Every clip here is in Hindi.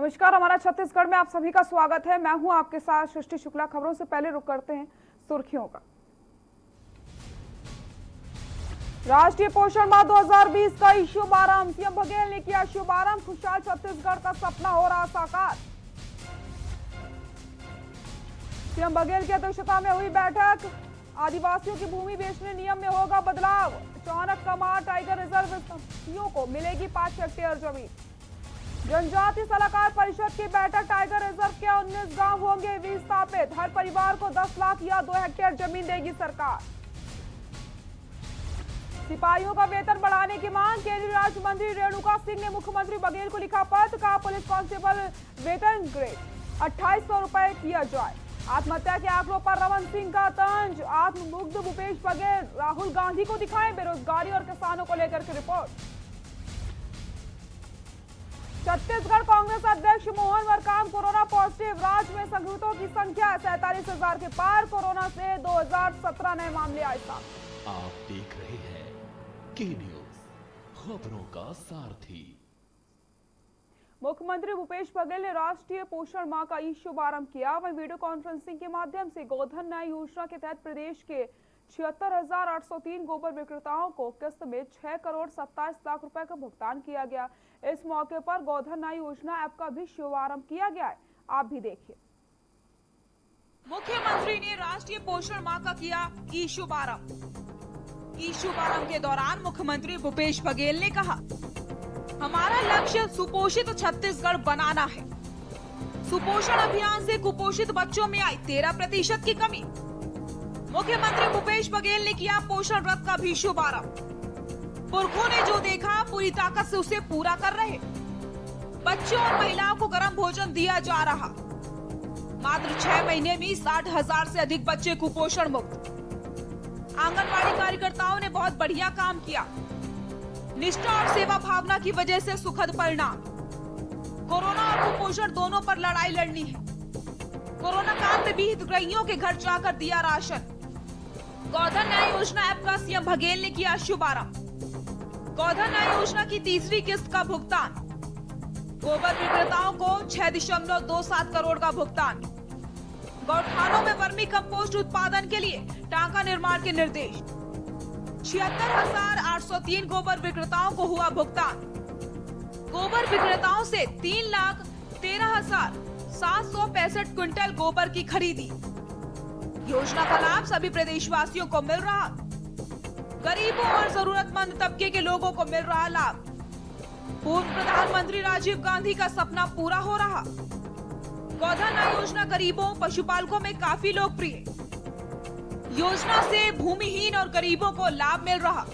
नमस्कार, हमारा छत्तीसगढ़ में आप सभी का स्वागत है। मैं हूं आपके साथ सृष्टि शुक्ला। खबरों से पहले रुक करते हैं सुर्खियों का। राष्ट्रीय पोषण माह 2020 का शुभारंभ, सीएम बघेल ने किया शुभारंभ। खुशहाल छत्तीसगढ़ का सपना हो रहा साकार। सीएम बघेल की अध्यक्षता में हुई बैठक। आदिवासियों की भूमि बेचने नियम में होगा बदलाव। चौनक कमार टाइगर रिजर्व को मिलेगी 5 हेक्टेयर जमीन। जनजाति सलाहकार परिषद की बैठक। टाइगर रिजर्व के 19 गांव होंगे विस्थापित। हर परिवार को 10 लाख या 2 हेक्टेयर जमीन देगी सरकार। सिपाहियों का वेतन बढ़ाने की मांग। केंद्रीय राज्य मंत्री रेणुका सिंह ने मुख्यमंत्री बघेल को लिखा पत्र। कहा पुलिस कांस्टेबल वेतन ग्रेड 2800 रुपए किया जाए। आत्महत्या के आंकड़ों पर रमन सिंह का तंज। आत्ममुग्ध भूपेश बघेल राहुल गांधी को दिखाएं बेरोजगारी और किसानों को लेकर की रिपोर्ट। छत्तीसगढ़ कांग्रेस अध्यक्ष मोहन मरकाम कोरोना पॉजिटिव। राज्य में संक्रमितों की संख्या 47,000 के पार। कोरोना से 2017 नए मामले आए सामने। आप देख रहे हैं के न्यूज, खबरों का सारथी। मुख्यमंत्री भूपेश बघेल ने राष्ट्रीय पोषण माह का शुभारंभ किया। वहीं वीडियो कॉन्फ्रेंसिंग के माध्यम से गोधन न्याय योजना के तहत प्रदेश के 76,803 गोबर विक्रेताओं को किस्त में 6 करोड़ 27 लाख रुपए का भुगतान किया गया। इस मौके पर गोधन न्याय योजना ऐप का भी शुभारंभ किया गया है। आप भी देखिए। मुख्यमंत्री ने राष्ट्रीय पोषण माह का किया शुभारंभ। शुभारंभ के दौरान मुख्यमंत्री भूपेश बघेल ने कहा, हमारा लक्ष्य सुपोषित छत्तीसगढ़ बनाना है। सुपोषण अभियान से कुपोषित बच्चों में आई 13% की कमी। मुख्यमंत्री भूपेश बघेल ने किया पोषण रथ का भी शुभारंभ। पुरखों ने जो देखा पूरी ताकत से उसे पूरा कर रहे। बच्चों और महिलाओं को गर्म भोजन दिया जा रहा। मात्र 6 महीने में 60,000 से अधिक बच्चे कुपोषण मुक्त। आंगनवाड़ी कार्यकर्ताओं ने बहुत बढ़िया काम किया। निष्ठा और सेवा भावना की वजह से सुखद परिणाम। कोरोना और कुपोषण दोनों पर लड़ाई लड़नी है। कोरोना काल में भी हितग्राहियों के घर जाकर दिया राशन। गोधन न्याय योजना ऐप का सीएम बघेल ने किया शुभारंभ। गोधन न्याय योजना की तीसरी किस्त का भुगतान। गोबर विक्रेताओं को 6.27 करोड़ का भुगतान। गौठानों में वर्मी कंपोस्ट उत्पादन के लिए टांका निर्माण के निर्देश। 76,803 गोबर विक्रेताओं को हुआ भुगतान। गोबर विक्रेताओं से 3,13,765 क्विंटल गोबर की खरीदी। योजना का लाभ सभी प्रदेशवासियों को मिल रहा। गरीबों और जरूरतमंद तबके के लोगों को मिल रहा लाभ। पूर्व प्रधानमंत्री राजीव गांधी का सपना पूरा हो रहा। गोधन न्याय योजना गरीबों पशुपालकों में काफी लोकप्रिय। योजना से भूमिहीन और गरीबों को लाभ मिल रहा।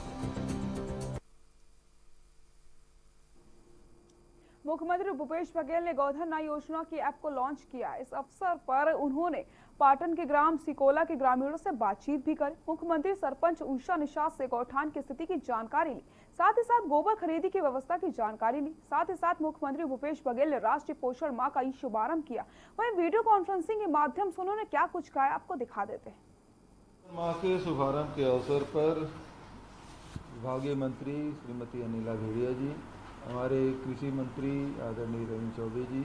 मुख्यमंत्री भूपेश बघेल ने गोधन न्याय योजना की ऐप को लॉन्च किया। इस अवसर पर उन्होंने पाटन के ग्राम सिकोला के ग्रामीणों से बातचीत भी करी। मुख्यमंत्री सरपंच उषा निषाद से गौठान की स्थिति की जानकारी ली। साथ ही साथ गोबर खरीदी की व्यवस्था की जानकारी ली। साथ ही साथ मुख्यमंत्री भूपेश बघेल ने राष्ट्रीय पोषण माह का शुभारंभ किया। वहीं वीडियो कॉन्फ्रेंसिंग के माध्यम से उन्होंने क्या कुछ कहा, आपको दिखा देते हैं। माह के शुभारंभ के अवसर पर विभागीय मंत्री श्रीमती अनिला भेड़िया जी, हमारे कृषि मंत्री आदरणीय रविंद्र चौबे जी,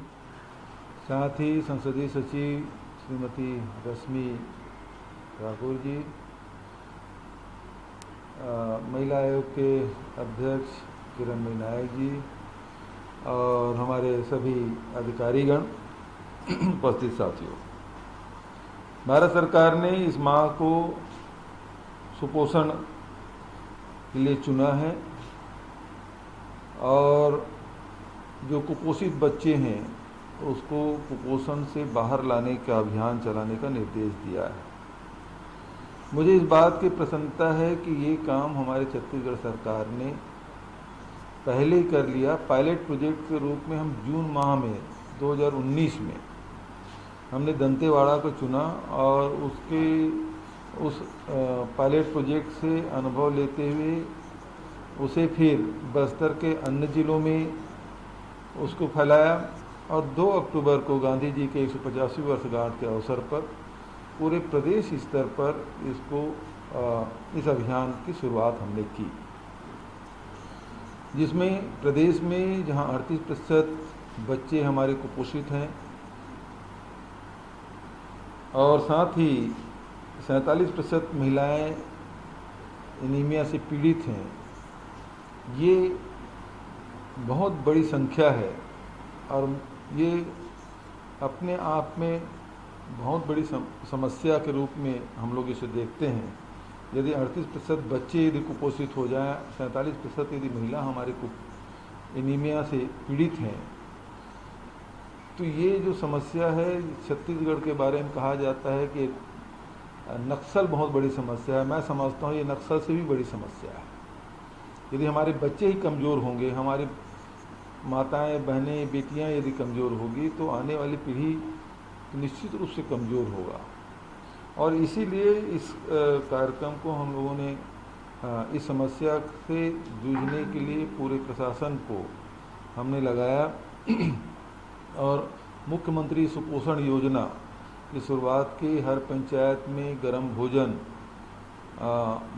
साथ ही संसदीय सचिव श्रीमती रश्मि ठाकुर जी, महिला आयोग के अध्यक्ष किरणमयी नायक जी और हमारे सभी अधिकारीगण, उपस्थित साथियों, भारत सरकार ने इस माह को सुपोषण के लिए चुना है और जो कुपोषित बच्चे हैं उसको कुपोषण से बाहर लाने का अभियान चलाने का निर्देश दिया है। मुझे इस बात की प्रसन्नता है कि ये काम हमारे छत्तीसगढ़ सरकार ने पहले ही कर लिया। पायलट प्रोजेक्ट के रूप में हम जून माह में 2019 में हमने दंतेवाड़ा को चुना और उस पायलट प्रोजेक्ट से अनुभव लेते हुए उसे फिर बस्तर के अन्य जिलों में उसको फैलाया और 2 अक्टूबर को गांधी जी के 150वीं वर्षगांठ के अवसर पर पूरे प्रदेश स्तर पर इस अभियान की शुरुआत हमने की, जिसमें प्रदेश में जहां 38% बच्चे हमारे कुपोषित हैं और साथ ही 47% महिलाएं एनीमिया से पीड़ित हैं। ये बहुत बड़ी संख्या है और ये अपने आप में बहुत बड़ी समस्या के रूप में हम लोग इसे देखते हैं। यदि 38% बच्चे यदि कुपोषित हो जाएं, 47% यदि महिला हमारे एनीमिया से पीड़ित हैं, तो ये जो समस्या है छत्तीसगढ़ के बारे में कहा जाता है कि नक्सल बहुत बड़ी समस्या है। मैं समझता हूँ ये नक्सल से भी बड़ी समस्या है। यदि हमारे बच्चे ही कमज़ोर होंगे, हमारी माताएं, बहनें, बेटियां यदि कमज़ोर होगी तो आने वाली पीढ़ी निश्चित रूप से कमज़ोर होगा। और इसीलिए इस कार्यक्रम को हम लोगों ने इस समस्या से जूझने के लिए पूरे प्रशासन को हमने लगाया और मुख्यमंत्री सुपोषण योजना की शुरुआत की। हर पंचायत में गर्म भोजन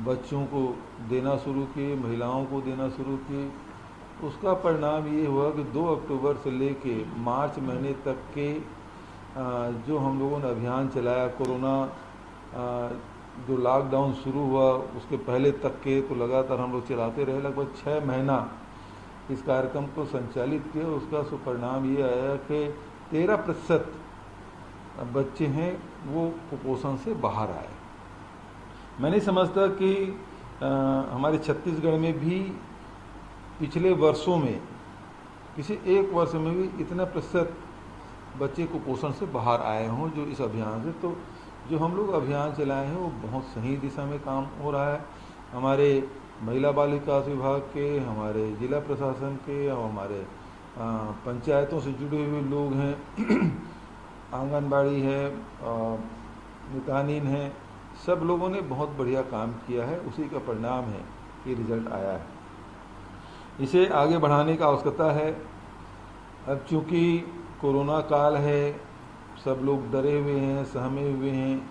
बच्चों को देना शुरू किए, महिलाओं को देना शुरू किए। उसका परिणाम ये हुआ कि 2 अक्टूबर से लेके मार्च महीने तक के जो हम लोगों ने अभियान चलाया, कोरोना जो लॉकडाउन शुरू हुआ उसके पहले तक के तो लगातार हम लोग चलाते रहे। लगभग 6 महीना इस कार्यक्रम को संचालित किया। उसका सुपरिणाम ये आया कि 13% बच्चे हैं वो कुपोषण से बाहर आए। मैं नहीं समझता कि हमारे छत्तीसगढ़ में भी पिछले वर्षों में किसी एक वर्ष में भी इतना प्रतिशत बच्चे कुपोषण से बाहर आए हों जो इस अभियान से। तो जो हम लोग अभियान चलाए हैं वो बहुत सही दिशा में काम हो रहा है। हमारे महिला बाल विकास विभाग के, हमारे जिला प्रशासन के और हमारे पंचायतों से जुड़े हुए लोग हैं, आंगनबाड़ी है, मितानिन है, सब लोगों ने बहुत बढ़िया काम किया है। उसी का परिणाम है ये रिजल्ट आया है। इसे आगे बढ़ाने का आवश्यकता है। अब चूँकि कोरोना काल है, सब लोग डरे हुए हैं, सहमे हुए हैं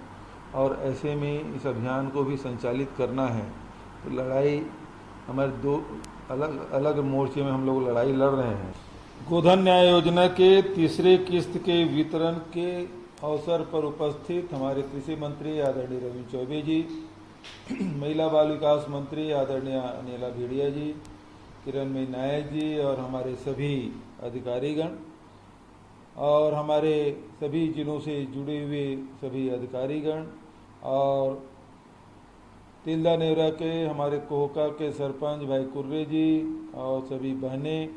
और ऐसे में इस अभियान को भी संचालित करना है। तो लड़ाई हमारे 2 अलग अलग मोर्चे में हम लोग लड़ाई लड़ रहे हैं। गोधन न्याय योजना के तीसरे किस्त के वितरण के अवसर पर उपस्थित हमारे कृषि मंत्री आदरणीय रविंद्र चौबे जी, महिला बाल विकास मंत्री आदरणीय अनिला भेड़िया जी, किरणमयी नायक जी और हमारे सभी अधिकारीगण और हमारे सभी जिलों से जुड़े हुए सभी अधिकारीगण और तिल्दा नेवरा के हमारे कोहका के सरपंच भाई कुर्रे जी और सभी बहनें,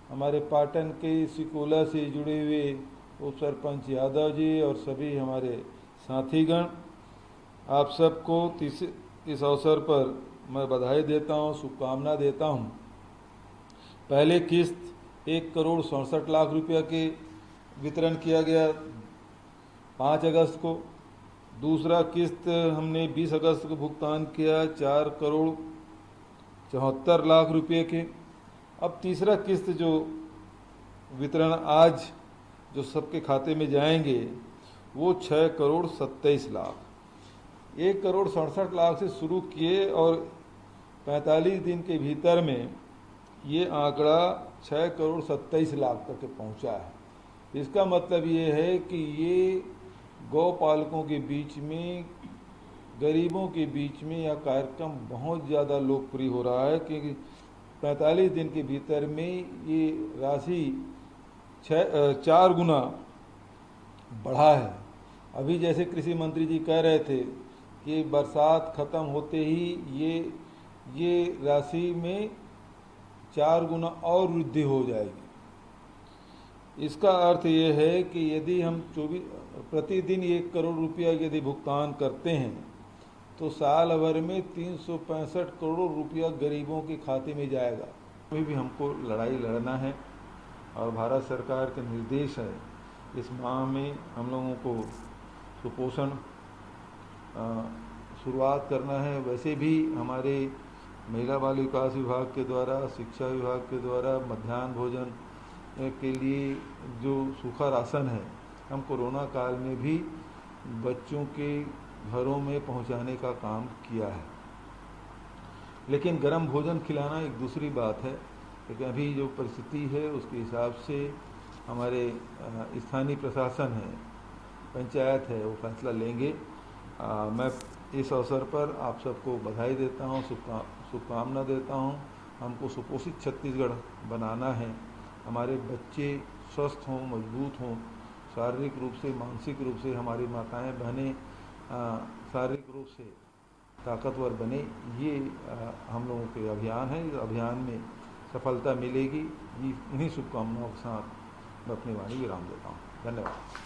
हमारे पाटन के सिकोला से जुड़े हुए उप सरपंच यादव जी और सभी हमारे साथीगण, आप सबको इस अवसर पर मैं बधाई देता हूँ, शुभकामना देता हूँ। पहले किस्त 1,67,00,000 रुपया के वितरण किया गया 5 अगस्त को। दूसरा किस्त हमने 20 अगस्त को भुगतान किया 4,74,00,000 रुपये के। अब तीसरा किस्त जो वितरण आज जो सबके खाते में जाएंगे वो 6,27,00,000। 1,67,00,000 से शुरू किए और 45 दिन के भीतर में ये आंकड़ा 6,27,00,000 तक पहुंचा है। इसका मतलब ये है कि ये गौपालकों के बीच में, गरीबों के बीच में यह कार्यक्रम बहुत ज़्यादा लोकप्रिय हो रहा है, क्योंकि 45 दिन के भीतर में ये राशि 4 गुना बढ़ा है। अभी जैसे कृषि मंत्री जी कह रहे थे कि बरसात ख़त्म होते ही ये राशि में 4 गुना और वृद्धि हो जाएगी। इसका अर्थ ये है कि यदि हम प्रतिदिन 1 करोड़ रुपया यदि भुगतान करते हैं तो साल भर में 365 करोड़ रुपया गरीबों के खाते में जाएगा। अभी भी हमको लड़ाई लड़ना है और भारत सरकार के निर्देश है इस माह में हम लोगों को सुपोषण शुरुआत करना है। वैसे भी हमारे महिला बाल विकास विभाग के द्वारा, शिक्षा विभाग के द्वारा मध्याह्न भोजन के लिए जो सूखा राशन है हम कोरोना काल में भी बच्चों के घरों में पहुंचाने का काम किया है। लेकिन गर्म भोजन खिलाना एक दूसरी बात है, क्योंकि अभी जो परिस्थिति है उसके हिसाब से हमारे स्थानीय प्रशासन है, पंचायत है, वो फैसला लेंगे। मैं इस अवसर पर आप सबको बधाई देता हूँ, शुभकामना देता हूँ। हमको सुपोषित छत्तीसगढ़ बनाना है। हमारे बच्चे स्वस्थ हों, मजबूत हों, शारीरिक रूप से, मानसिक रूप से हमारी माताएं बहनें शारीरिक रूप से ताकतवर बने। ये हम लोगों के अभियान है। इस अभियान में सफलता मिलेगी। इन्हीं शुभकामनाओं के साथ मैं अपनी वाणी विराम देता हूँ। धन्यवाद।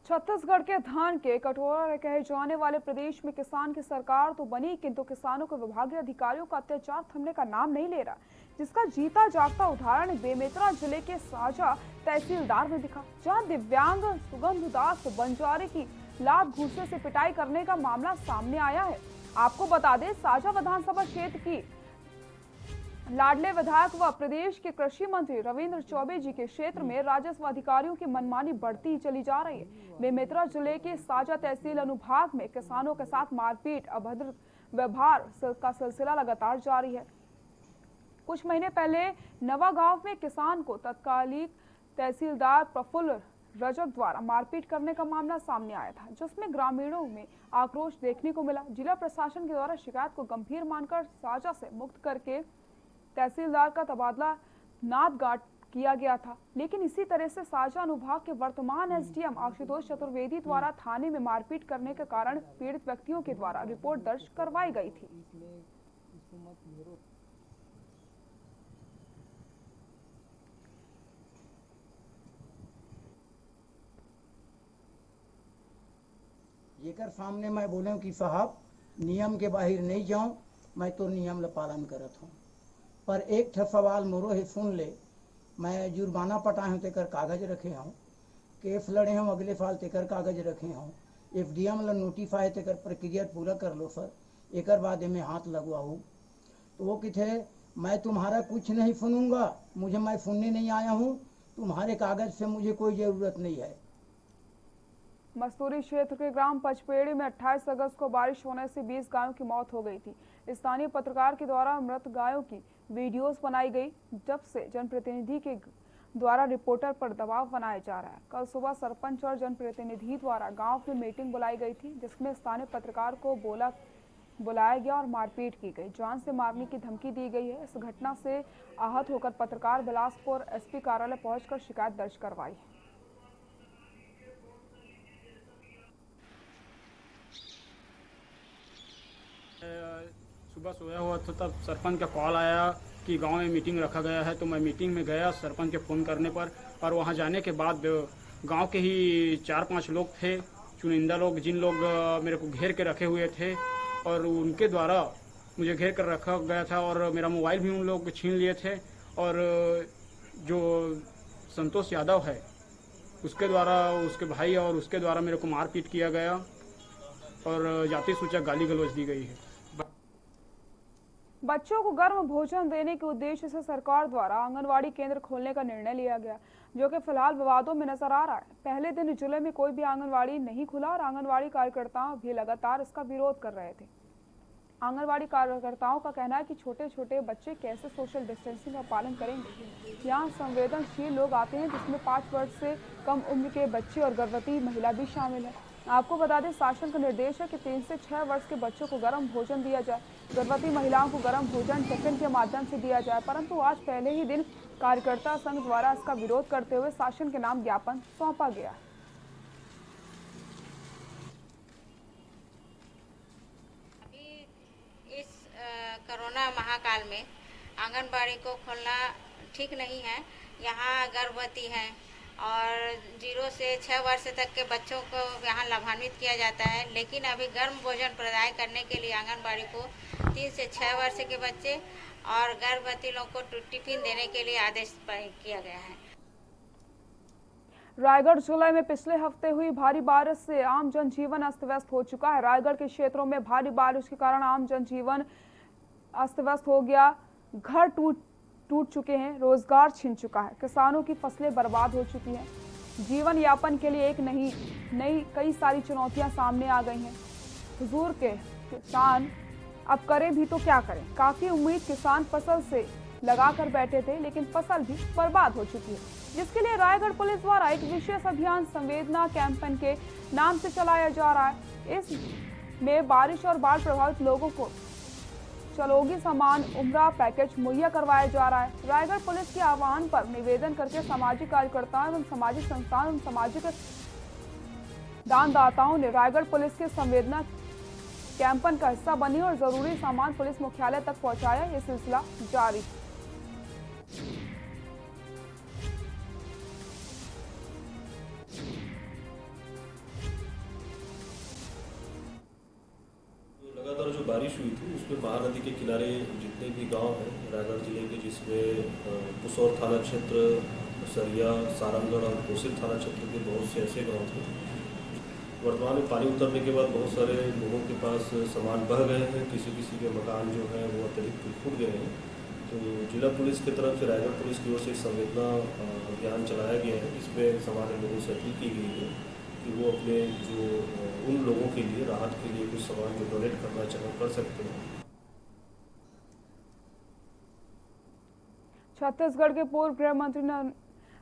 छत्तीसगढ़ के धान के कटोरा कहे जाने वाले प्रदेश में किसान की सरकार तो बनी, किंतु किसानों के विभागीय अधिकारियों का अत्याचार थमने का नाम नहीं ले रहा, जिसका जीता जागता उदाहरण बेमेतरा जिले के साजा तहसीलदार में दिखा, जहां दिव्यांग सुगंधदास बंजारे की लात घूंसे से पिटाई करने का मामला सामने आया है। आपको बता दें, साजा विधानसभा क्षेत्र की लाडले विधायक व प्रदेश के कृषि मंत्री रविंद्र चौबे जी के क्षेत्र में राजस्व अधिकारियों की मनमानी बढ़ती चली जा रही है। बेमेतरा जिले के साजा तहसील अनुभाग में किसानों के साथ मारपीट, अभद्र व्यवहार का सिलसिला लगातार जारी है। कुछ महीने पहले नवा गांव में किसान को तत्कालीन तहसीलदार प्रफुल्ल रजक द्वारा मारपीट करने का मामला सामने आया था, जिसमें ग्रामीणों में आक्रोश देखने को मिला। जिला प्रशासन के द्वारा शिकायत को गंभीर मानकर साजा से मुक्त करके तहसीलदार का तबादला नाथघाट किया गया था, लेकिन इसी तरह से साजा अनुभाग के वर्तमान एसडीएम आशुतोष चतुर्वेदी द्वारा थाने में मारपीट करने के कारण पीड़ित व्यक्तियों के द्वारा रिपोर्ट दर्ज करवाई गई थी। जेकर सामने मैं बोले कि साहब नियम के बाहर नहीं जाऊं, मैं तो नियम ला पालन करत हूं, पर एक ठा सवाल मोरो है सुन ले। मैं जुर्माना पटाए हूँ तेकर कागज रखे हूँ, केस लड़े हूँ अगले साल तेकर कागज रखे हूँ, एफडीएम ला नोटिस आए तेकर प्रक्रिया पूरा कर लो सर, एकर बाद में हाथ लगवाऊँ। तो वो किथे मैं तुम्हारा कुछ नहीं सुनूंगा, मैं सुनने नहीं आया हूँ, तुम्हारे कागज से मुझे कोई ज़रूरत नहीं है। मस्तूरी क्षेत्र के ग्राम पचपेड़ी में 28 अगस्त को बारिश होने से 20 गायों की मौत हो गई थी। स्थानीय पत्रकार के द्वारा मृत गायों की वीडियोस बनाई गई, जब से जनप्रतिनिधि के द्वारा रिपोर्टर पर दबाव बनाया जा रहा है। कल सुबह सरपंच और जनप्रतिनिधि द्वारा गांव में मीटिंग बुलाई गई थी, जिसमें स्थानीय पत्रकार को बुलाया गया और मारपीट की गई, जान से मारने की धमकी दी गई है। इस घटना से आहत होकर पत्रकार बिलासपुर एसपी कार्यालय पहुंचकर शिकायत दर्ज करवाई है। सुबह सोया हुआ था तब सरपंच का कॉल आया कि गांव में मीटिंग रखा गया है, तो मैं मीटिंग में गया सरपंच के फ़ोन करने पर। और वहां जाने के बाद गांव के ही 4-5 लोग थे, चुनिंदा लोग, जिन लोग मेरे को घेर के रखे हुए थे, और उनके द्वारा मुझे घेर कर रखा गया था और मेरा मोबाइल भी उन लोग छीन लिए थे। और जो संतोष यादव है उसके द्वारा, उसके भाई और उसके द्वारा मेरे को मारपीट किया गया और जाति सूचक गाली गलौज दी गई है। बच्चों को गर्म भोजन देने के उद्देश्य से सरकार द्वारा आंगनवाड़ी केंद्र खोलने का निर्णय लिया गया, जो कि फिलहाल विवादों में नजर आ रहा है। पहले दिन जिले में कोई भी आंगनवाड़ी नहीं खुला और आंगनवाड़ी कार्यकर्ता भी लगातार इसका विरोध कर रहे थे। आंगनवाड़ी कार्यकर्ताओं का कहना है कि छोटे छोटे बच्चे कैसे सोशल डिस्टेंसिंग का पालन करेंगे। यहाँ संवेदनशील लोग आते हैं, जिसमें 5 वर्ष से कम उम्र के बच्चे और गर्भवती महिला भी शामिल है। आपको बता दें, शासन का निर्देश है कि 3 से 6 वर्ष के बच्चों को गर्म भोजन दिया जाए, गर्भवती महिलाओं को गर्म भोजन टिफिन के माध्यम से दिया जाए। परंतु आज पहले ही दिन कार्यकर्ता संघ द्वारा इसका विरोध करते हुए शासन के नाम ज्ञापन सौंपा गया। अभी इस कोरोना महाकाल में आंगनबाड़ी को खोलना ठीक नहीं है। यहाँ गर्भवती हैं और 0 से 6 वर्ष तक के बच्चों को यहाँ लाभान्वित किया जाता है, लेकिन अभी गर्म भोजन प्रदान करने के लिए आंगनबाड़ी को 3 से 6 वर्ष के बच्चे और गर्भवती लोग को टिफिन देने के लिए आदेश किया गया है। रायगढ़ जिले में पिछले हफ्ते हुई भारी बारिश से आम जनजीवन अस्त व्यस्त हो चुका है। रायगढ़ के क्षेत्रों में भारी बारिश के कारण आम जनजीवन अस्त व्यस्त हो गया, घर टूट चुके हैं, रोजगार छिन चुका है, किसानों की फसलें बर्बाद हो चुकी हैं। जीवन यापन के लिए एक नई कई सारी चुनौतियां सामने आ गई हैं। हुजूर के किसान अब करें भी तो क्या करें। काफी उम्मीद किसान फसल से लगाकर बैठे थे, लेकिन फसल भी बर्बाद हो चुकी है, जिसके लिए रायगढ़ पुलिस द्वारा एक विशेष अभियान संवेदना कैंपेन के नाम से चलाया जा रहा है। इसमें बारिश और बाढ़ प्रभावित लोगों को चलोगी सामान उम्रा पैकेज मुहैया करवाया जा रहा है। रायगढ़ पुलिस के आह्वान पर निवेदन करके सामाजिक कार्यकर्ताओं एवं सामाजिक संस्थाओं एवं सामाजिक दानदाताओं ने रायगढ़ पुलिस के संवेदना कैंपेन का हिस्सा बनी और जरूरी सामान पुलिस मुख्यालय तक पहुंचाया। ये सिलसिला जारी। लगातार जो बारिश हुई थी उसमें महानदी के किनारे जितने भी गांव हैं रायगढ़ जिले के, जिसमें पुसौर थाना क्षेत्र, सरिया, सारंगगढ़ और कोसिल थाना क्षेत्र के बहुत से ऐसे गांव थे। वर्तमान में पानी उतरने के बाद बहुत सारे लोगों के पास सामान बह गए हैं, किसी किसी के मकान जो हैं वो अत्यधिक फूट गए हैं। तो जिला पुलिस की तरफ से रायगढ़ पुलिस की ओर से संवेदना अभियान चलाया गया है। इसमें सामान्य लोगों से अपील की गई है कि वो अपने जो उन लोगों के लिए राहत के लिए कुछ सामान जो डोनेट करना चाहें कर सकते हैं। छत्तीसगढ़ के पूर्व गृह मंत्री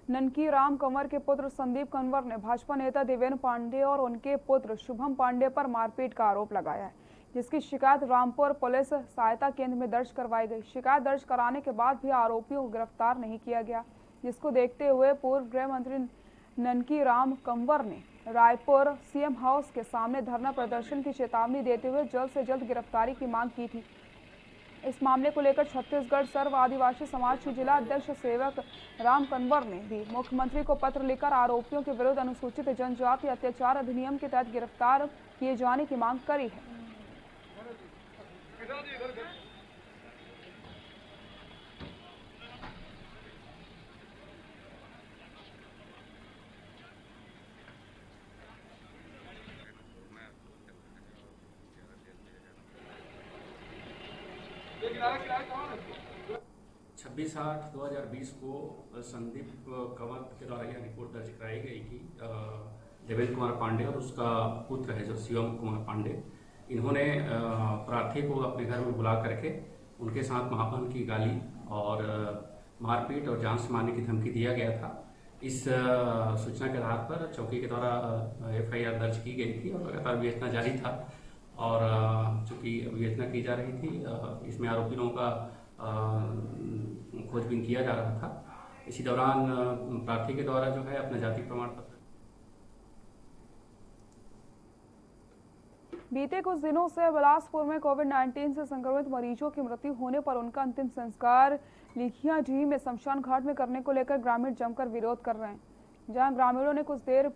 ननकी राम कंवर के पुत्र संदीप कंवर ने भाजपा नेता देवेंद्र पांडे और उनके पुत्र शुभम पांडे पर मारपीट का आरोप लगाया है, जिसकी शिकायत रामपुर पुलिस सहायता केंद्र में दर्ज करवाई गई। शिकायत दर्ज कराने के बाद भी आरोपियों को गिरफ्तार नहीं किया गया, जिसको देखते हुए पूर्व गृह मंत्री ननकी राम कंवर ने रायपुर सीएम हाउस के सामने धरना प्रदर्शन की चेतावनी देते हुए जल्द से जल्द गिरफ्तारी की मांग की थी। इस मामले को लेकर छत्तीसगढ़ सर्व आदिवासी समाज के जिला अध्यक्ष सेवक राम कंवर ने भी मुख्यमंत्री को पत्र लिखकर आरोपियों के विरुद्ध अनुसूचित जनजाति अत्याचार अधिनियम के तहत गिरफ्तार किए जाने की मांग करी है। छब्बीस 8/2020 को संदीप कंवर के द्वारा यह रिपोर्ट दर्ज कराई गई कि देवेंद्र कुमार पांडे और उसका पुत्र है जो शिवम कुमार पांडे, इन्होंने प्रार्थी को अपने घर में बुला करके उनके साथ महापन की गाली और मारपीट और जान से मारने की धमकी दिया गया था। इस सूचना के आधार पर चौकी के द्वारा FIR दर्ज की गई थी और लगातार विवेचना जारी था। और चूँकि विवेचना की जा रही थी, इसमें आरोपी लोगों का खोजबीन किया जा रहा था। इसी दौरान प्रार्थी के द्वारा जो है अपना जाति प्रमाण पत्र बीते कुछ दिनों से बिलासपुर में कोविड-19 से संक्रमित मरीजों की मृत्यु होने पर उनका अंतिम संस्कार लिखियाडीह में शमशान घाट में करने को लेकर ग्रामीण जमकर विरोध कर रहे हैं। जहां ग्रामीणों ने कुछ देर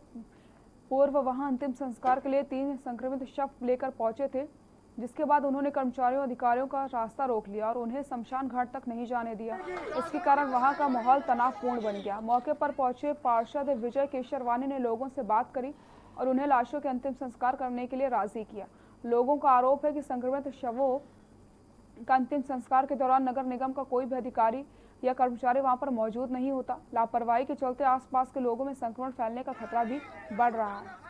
पूर्व वहां अंतिम संस्कार के लिए 3 संक्रमित शव लेकर पहुंचे थे, जिसके बाद उन्होंने कर्मचारियों अधिकारियों का रास्ता रोक लिया और उन्हें शमशान घाट तक नहीं जाने दिया। इसके कारण वहां का माहौल तनावपूर्ण बन गया। मौके पर पहुंचे पार्षद विजय केशरवानी ने लोगों से बात करी और उन्हें लाशों के अंतिम संस्कार करने के लिए राजी किया। लोगों का आरोप है कि संक्रमित शवों का अंतिम संस्कार के दौरान नगर निगम का कोई भी अधिकारी या कर्मचारी वहां पर मौजूद नहीं होता। लापरवाही के चलते आसपास के लोगों में संक्रमण फैलने का खतरा भी बढ़ रहा है।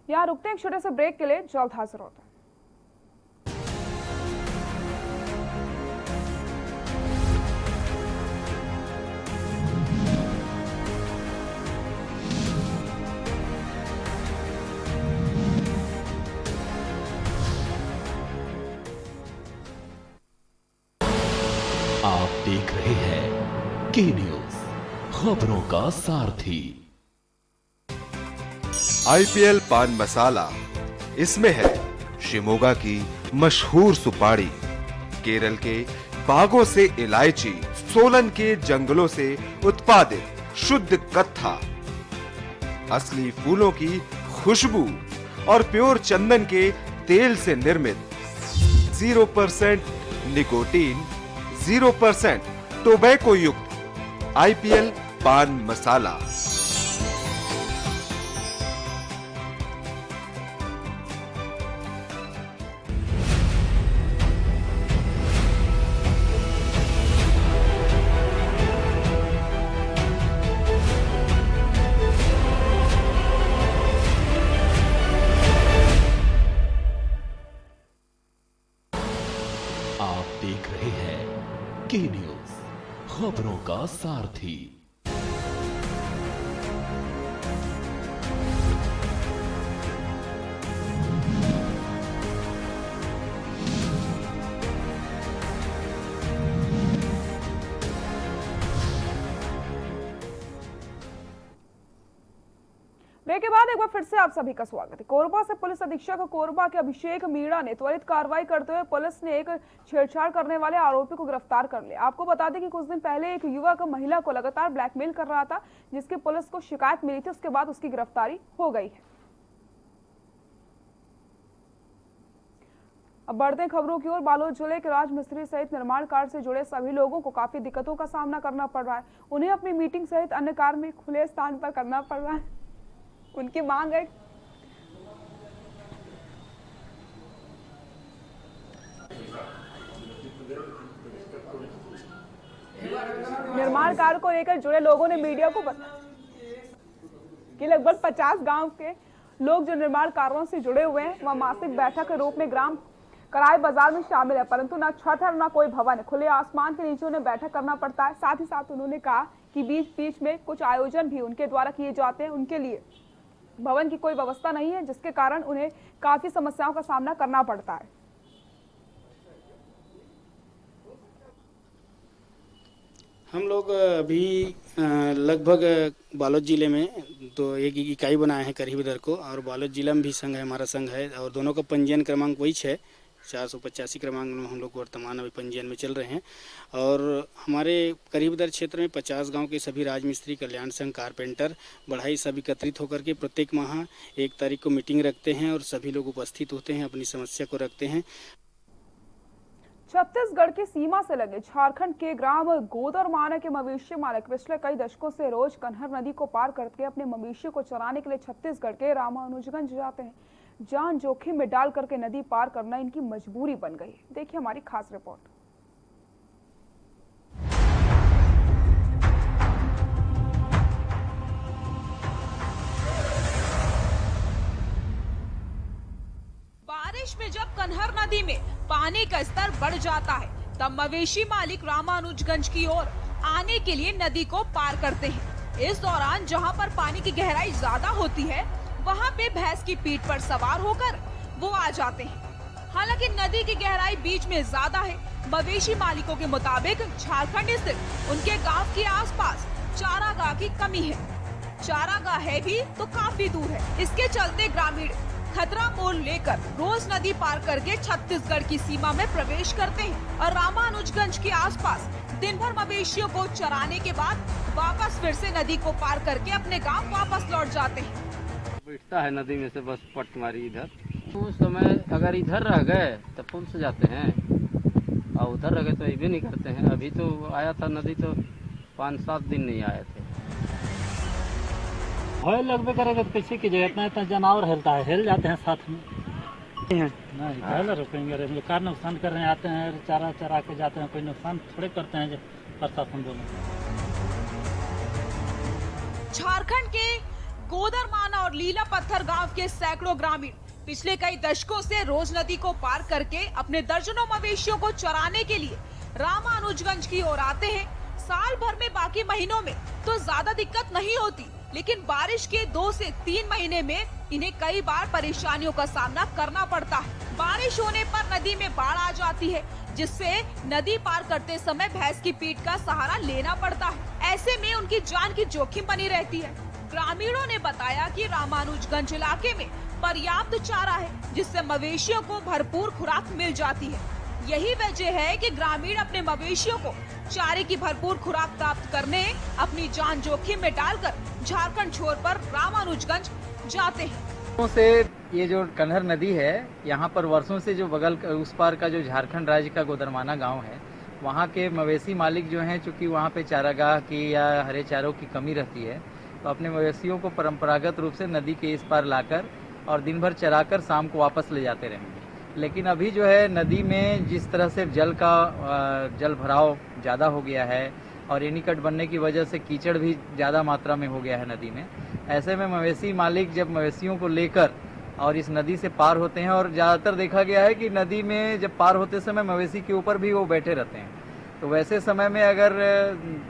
यहाँ रुकते हैं एक छोटे से ब्रेक के लिए, जल्द हाजिर होते हैं। आप देख रहे हैं के न्यूज, खबरों का सारथी। IPL पान मसाला, इसमें है शिमोगा की मशहूर सुपारी, केरल के बागों से इलायची, सोलन के जंगलों से उत्पादित शुद्ध कत्था, असली फूलों की खुशबू और प्योर चंदन के तेल से निर्मित 0% निकोटीन, 0% टोबैको युक्त IPL पान मसाला। आप देख रहे हैं के न्यूज, खबरों का सारथी। ब्रेक के बाद एक बार फिर से आप सभी का स्वागत है। कोरबा से पुलिस अधीक्षक कोरबा के अभिषेक मीणा ने त्वरित कार्रवाई करते हुए पुलिस ने एक छेड़छाड़ करने वाले आरोपी को गिरफ्तार कर लिया। आपको बता दें कि कुछ दिन पहले एक युवक महिला को लगातार ब्लैकमेल कर रहा था, जिसकी पुलिस को शिकायत मिली थी। उसके बाद उसकी गिरफ्तारी हो गई है। अब बढ़ते हैं खबरों की ओर। बालोद जिले के राजमिस्त्री सहित निर्माण कार्य से जुड़े सभी लोगों को काफी दिक्कतों का सामना करना पड़ रहा है। उन्हें अपनी मीटिंग सहित अन्य कार्य में खुले स्थान पर करना पड़ रहा है। उनकी मांग है निर्माण कार्य को लेकर जुड़े लोगों ने मीडिया को बताया कि लगभग 50 गांव के लोग जो निर्माण कार्यों से जुड़े हुए हैं वह मासिक बैठक के रूप में ग्राम कराए बाजार में शामिल है, परंतु न छत है न कोई भवन है। खुले आसमान के नीचे उन्हें बैठक करना पड़ता है। साथ ही साथ उन्होंने कहा कि बीच बीच में कुछ आयोजन भी उनके द्वारा किए जाते हैं। उनके लिए भवन की कोई व्यवस्था नहीं है, जिसके कारण उन्हें काफी समस्याओं का सामना करना पड़ता है। हम लोग अभी लगभग बालोद जिले में तो एक इकाई बनाए हैं करीब दर को, और बालोद जिला में भी संघ है, हमारा संघ है, और दोनों का पंजीयन क्रमांक वही है। 485 क्रमांक में हम लोग वर्तमान अभी पंजीयन में चल रहे हैं। और हमारे करीब दर क्षेत्र में 50 गांव के सभी राजमिस्त्री, कल्याण संघ, कारपेंटर, बढ़ाई सब एकत्रित होकर के प्रत्येक माह 1 तारीख को मीटिंग रखते हैं और सभी लोग उपस्थित होते हैं, अपनी समस्या को रखते हैं। छत्तीसगढ़ की सीमा से लगे झारखंड के ग्राम गोदरमाना के मवेशी मालिक पिछले कई दशकों से रोज कन्हर नदी को पार करके अपने मवेशियों को चराने के लिए छत्तीसगढ़ के रामानुजगंज जाते हैं। जान जोखिम में डाल करके नदी पार करना इनकी मजबूरी बन गई। देखिए हमारी खास रिपोर्ट। बारिश में जब कन्हर नदी में पानी का स्तर बढ़ जाता है, तब मवेशी मालिक रामानुजगंज की ओर आने के लिए नदी को पार करते हैं। इस दौरान जहां पर पानी की गहराई ज्यादा होती है, वहां पे भैंस की पीठ पर सवार होकर वो आ जाते हैं। हालांकि नदी की गहराई बीच में ज्यादा है। मवेशी मालिकों के मुताबिक झारखंड स्थित उनके गांव के आसपास चारागाह की कमी है। चारागाह है भी तो काफी दूर है। इसके चलते ग्रामीण खतरा मोल लेकर रोज नदी पार करके छत्तीसगढ़ की सीमा में प्रवेश करते हैं और रामानुजगंज के आसपास दिन भर मवेशियों को चराने के बाद वापस फिर से नदी को पार करके अपने गांव वापस लौट जाते हैं। बैठता है नदी में से बस पट मारी इधर। उस समय अगर इधर रह गए तो पुल से जाते हैं, और उधर रह गए तो ये भी नहीं करते हैं। अभी तो आया था नदी तो 5-7 दिन नहीं आए थे। भय लगभग करेगा तो कैसे कीजिएगा, इतना जानवर हिलता है, हिल जाते हैं साथ में। नहीं पहले रुकेंगे, हम लोग कार नुकसान कर रहे हैं, आते हैं चारा चरा के जाते हैं, कोई नुकसान थोड़े करते हैं प्रशासन बोले। झारखंड के गोदरमाना और लीला पत्थर गांव के सैकड़ों ग्रामीण पिछले कई दशकों से रोज नदी को पार करके अपने दर्जनों मवेशियों को चराने के लिए रामानुजगंज की ओर आते हैं। साल भर में बाकी महीनों में तो ज्यादा दिक्कत नहीं होती, लेकिन बारिश के 2 से 3 महीने में इन्हें कई बार परेशानियों का सामना करना पड़ता है। बारिश होने पर नदी में बाढ़ आ जाती है, जिससे नदी पार करते समय भैंस की पीठ का सहारा लेना पड़ता है। ऐसे में उनकी जान की जोखिम बनी रहती है। ग्रामीणों ने बताया कि रामानुजगंज इलाके में पर्याप्त चारा है, जिससे मवेशियों को भरपूर खुराक मिल जाती है। यही वजह है कि ग्रामीण अपने मवेशियों को चारे की भरपूर खुराक प्राप्त करने अपनी जान जोखिम में डालकर झारखंड छोर पर रामानुजगंज जाते हैं। से ये जो कन्हर नदी है, यहाँ पर वर्षों से जो बगल उस पार का जो झारखंड राज्य का गोदरमाना गांव है, वहाँ के मवेशी मालिक जो हैं, चूँकि वहाँ पे चारागाह की या हरे चारों की कमी रहती है, तो अपने मवेशियों को परंपरागत रूप से नदी के इस पार लाकर और दिन भर चराकर शाम को वापस ले जाते रहेंगे। लेकिन अभी जो है नदी में जिस तरह से जल भराव ज़्यादा हो गया है और एनीकट बनने की वजह से कीचड़ भी ज़्यादा मात्रा में हो गया है नदी में। ऐसे में मवेशी मालिक जब मवेशियों को लेकर और इस नदी से पार होते हैं। और ज़्यादातर देखा गया है कि नदी में जब पार होते समय मवेशी के ऊपर भी वो बैठे रहते हैं। तो वैसे समय में अगर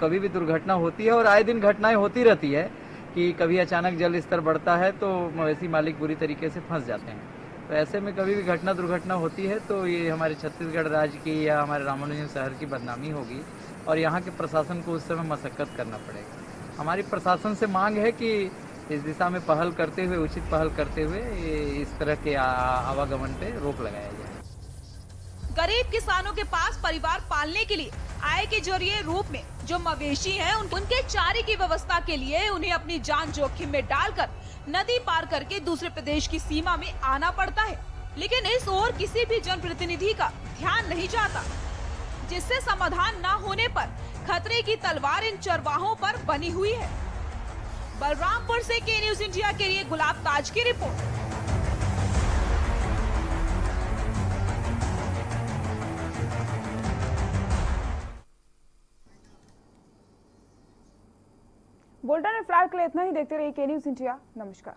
कभी भी दुर्घटना होती है, और आए दिन घटनाएं होती रहती है कि कभी अचानक जल स्तर बढ़ता है तो मवेशी मालिक बुरी तरीके से फंस जाते हैं। तो ऐसे में कभी भी दुर्घटना होती है तो ये हमारे छत्तीसगढ़ राज्य की या हमारे रामानुजन शहर की बदनामी होगी, और यहाँ के प्रशासन को उस समय मशक्कत करना पड़ेगा। हमारी प्रशासन से मांग है कि इस दिशा में पहल करते हुए, उचित पहल करते हुए इस तरह के आवागमन पे रोक लगाया जाए। गरीब किसानों के पास परिवार पालने के लिए आय के जरिए रूप में जो मवेशी हैं, उनके चारे की व्यवस्था के लिए उन्हें अपनी जान जोखिम में डालकर नदी पार करके दूसरे प्रदेश की सीमा में आना पड़ता है। लेकिन इस ओर किसी भी जनप्रतिनिधि का ध्यान नहीं जाता, जिससे समाधान न होने पर खतरे की तलवार इन चरवाहों पर बनी हुई है। बलरामपुर से के न्यूज इंडिया के लिए गुलाब ताज की रिपोर्ट। बुलेटिन में फिलहाल के लिए इतना ही। देखते रहिए के न्यूज इंडिया। नमस्कार।